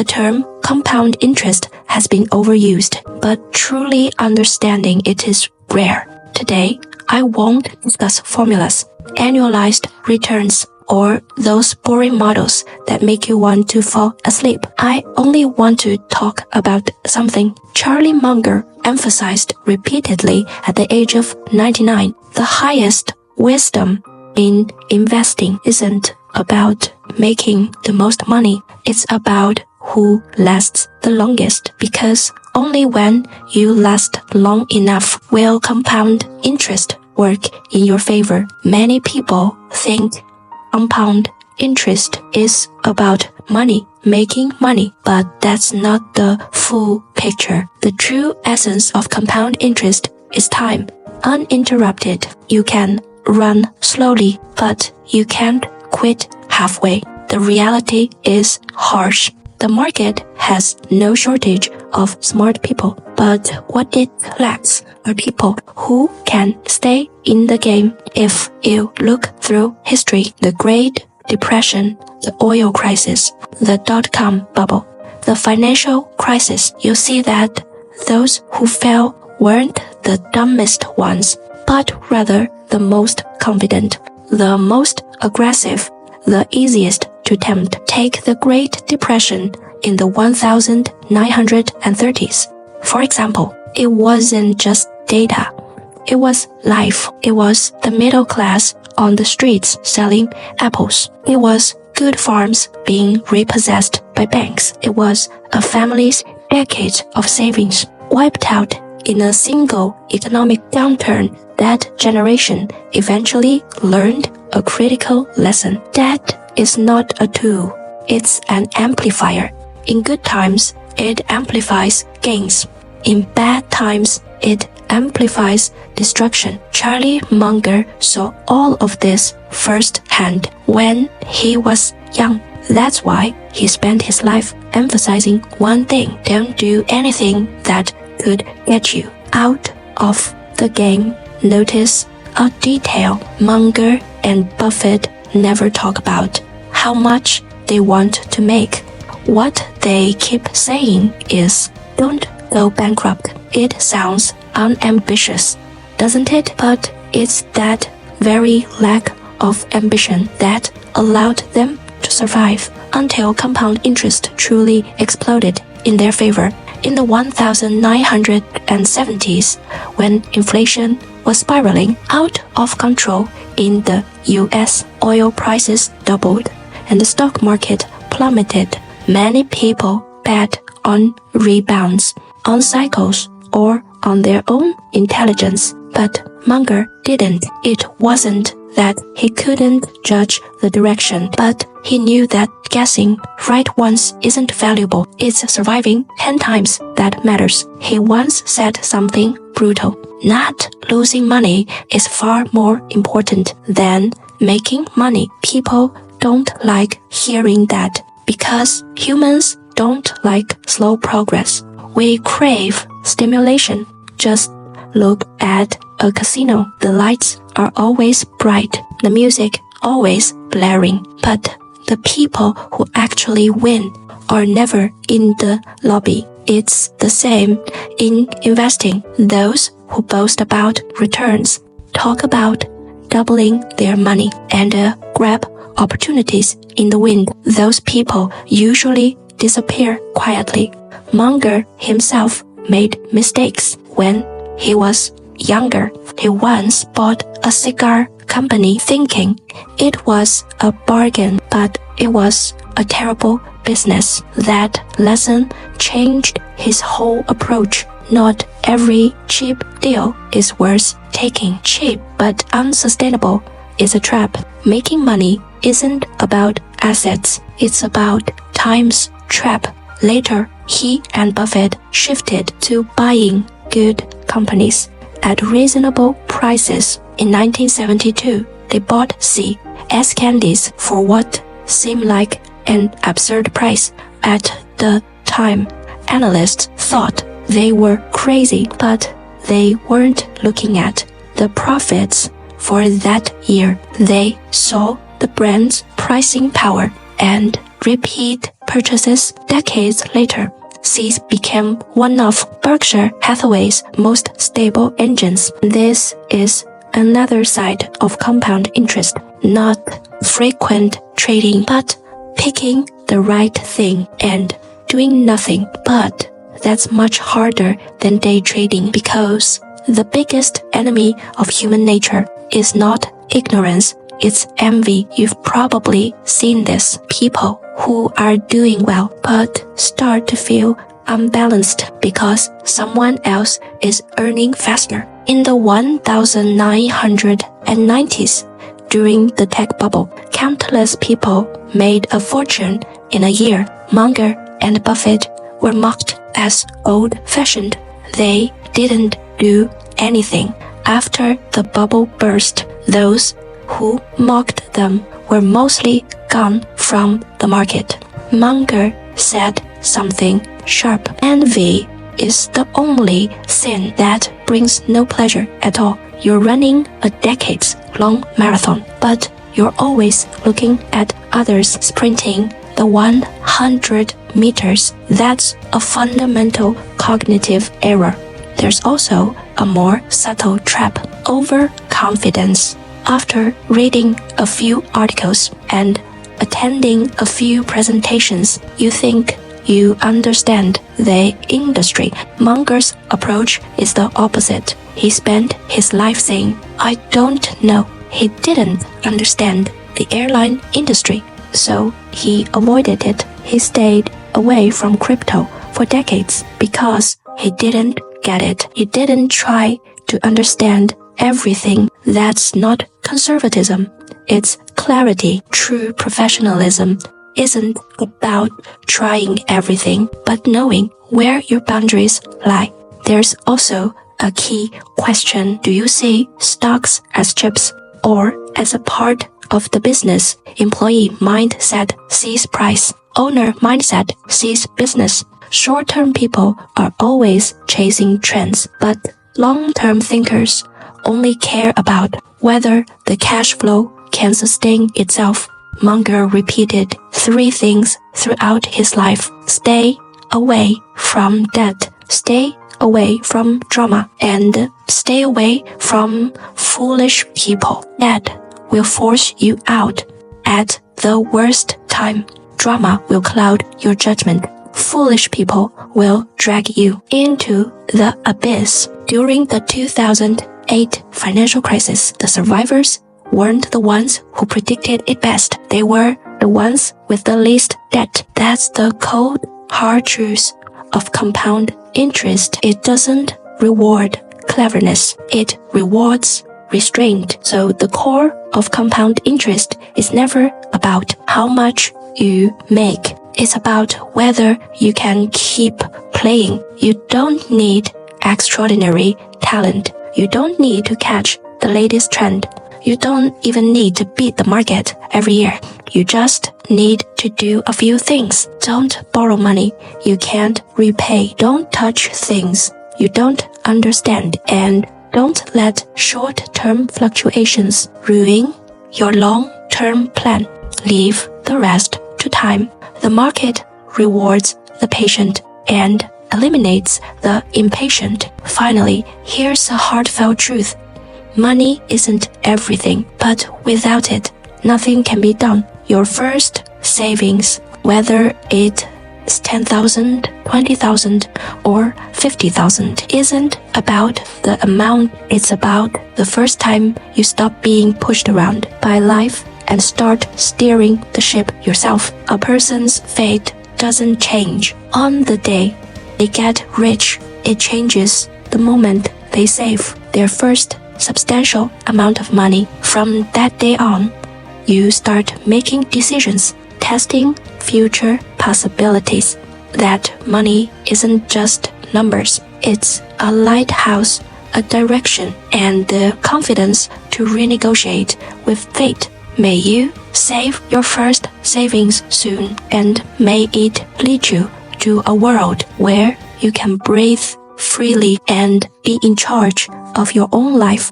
The term compound interest has been overused, but truly understanding it is rare. Today, I won't discuss formulas, annualized returns, or those boring models that make you want to fall asleep. I only want to talk about something Charlie Munger emphasized repeatedly at the age of 99. The highest wisdom in investing isn't about making the most money. It's about who lasts the longest, because only when you last long enough will compound interest work in your favor. Many people think compound interest is about money, making money, but that's not the full picture. The true essence of compound interest is time. Uninterrupted, you can run slowly, but you can't quit halfway. The reality is harsh. The market has no shortage of smart people, but what it lacks are people who can stay in the game. If you look through history, the Great Depression, the oil crisis, the dot-com bubble, the financial crisis, you see that those who fell weren't the dumbest ones, but rather the most confident, the most aggressive, the easiest to tempt. Take the Great Depression in the 1930s. For example, it wasn't just data. It was life. It was the middle class on the streets selling apples. It was good farms being repossessed by banks. It was a family's decades of savings wiped out in a single economic downturn. That generation eventually learned a critical lesson. Debt is not a tool. It's an amplifier. In good times, it amplifies gains. In bad times, it amplifies destruction. Charlie Munger saw all of this firsthand when he was young. That's why he spent his life emphasizing one thing: don't do anything that could get you out of the game. Notice a detail Munger and Buffett never talk about: how much they want to make. What they keep saying is, don't go bankrupt. It sounds unambitious, doesn't it? But it's that very lack of ambition that allowed them to survive until compound interest truly exploded in their favor. In the 1970s, when inflation was spiraling out of control in the US, oil prices doubled and the stock market plummeted. Many people bet on rebounds, on cycles, or on their own intelligence. But Munger didn't. It wasn't that he couldn't judge the direction, but he knew that guessing right once isn't valuable. It's surviving 10 times that matters. He once said something brutal: not losing money is far more important than making money. People don't like hearing that, because humans don't like slow progress. We crave stimulation. Just look at a casino. The lights are always bright, the music always blaring, but the people who actually win are never in the lobby. It's the same in investing. Those who boast about returns talk about doubling their money and grab opportunities in the wind. Those people usually disappear quietly. Munger himself made mistakes when he was younger. He once bought a cigar company thinking it was a bargain, but it was a terrible business. That lesson changed his whole approach. Not every cheap deal is worth taking. Cheap but unsustainable is a trap. Making money isn't about assets, it's about time's trap. Later, he and Buffett shifted to buying good companies at reasonable prices. In 1972, they bought C.S. candies for what seemed like an absurd price. At the time, analysts thought they were crazy, but they weren't looking at the profits for that year. They saw the brand's pricing power and repeat purchases decades later, SEAS became one of Berkshire Hathaway's most stable engines. This is another side of compound interest, not frequent trading, but picking the right thing and doing nothing. But that's much harder than day trading, because the biggest enemy of human nature is not ignorance, it's envy. You've probably seen this. People who are doing well but start to feel unbalanced because someone else is earning faster. In the 1990s, during the tech bubble, countless people made a fortune in a year. Munger and Buffett were mocked as old-fashioned. They didn't do anything. After the bubble burst, those who mocked them were mostly gone from the market. Munger said something sharp. Envy is the only sin that brings no pleasure at all. You're running a decades-long marathon, but you're always looking at others sprinting the 100 meters. That's a fundamental cognitive error. There's also a more subtle trap: overconfidence. After reading a few articles and attending a few presentations, you think you understand the industry. Munger's approach is the opposite. He spent his life saying, "I don't know." He didn't understand the airline industry, so he avoided it. He stayed away from crypto for decades because he didn't get it. He didn't try to understand everything. That's not conservatism. It's clarity. True professionalism isn't about trying everything, but knowing where your boundaries lie. There's also a key question. Do you see stocks as chips or as a part of the business? Employee mindset sees price. Owner mindset sees business. Short-term people are always chasing trends, but long-term thinkers only care about whether the cash flow can sustain itself. Munger repeated 3 things throughout his life: stay away from debt, stay away from drama, and stay away from foolish people. Debt will force you out at the worst time. Drama will cloud your judgment. Foolish people will drag you into the abyss. During the 2008 financial crisis, the survivors weren't the ones who predicted it best. They were the ones with the least debt. That's the cold, hard truth of compound interest. It doesn't reward cleverness. It rewards restraint. So the core of compound interest is never about how much you make. It's about whether you can keep playing. You don't need extraordinary talent. You don't need to catch the latest trend. You don't even need to beat the market every year. You just need to do a few things. Don't borrow money you can't repay. Don't touch things you don't understand. And don't let short-term fluctuations ruin your long-term plan. Leave the rest to time. The market rewards the patient and eliminates the impatient. Finally, here's a heartfelt truth. Money isn't everything, but without it, nothing can be done. Your first savings, whether it's 10,000, 20,000, or 50,000, isn't about the amount. It's about the first time you stop being pushed around by life and start steering the ship yourself. A person's fate doesn't change on the day they get rich. It changes the moment they save their first substantial amount of money. From that day on, you start making decisions, testing future possibilities. That money isn't just numbers. It's a lighthouse, a direction, and the confidence to renegotiate with fate. May you save your first savings soon, and may it lead you to a world where you can breathe freely and be in charge of your own life.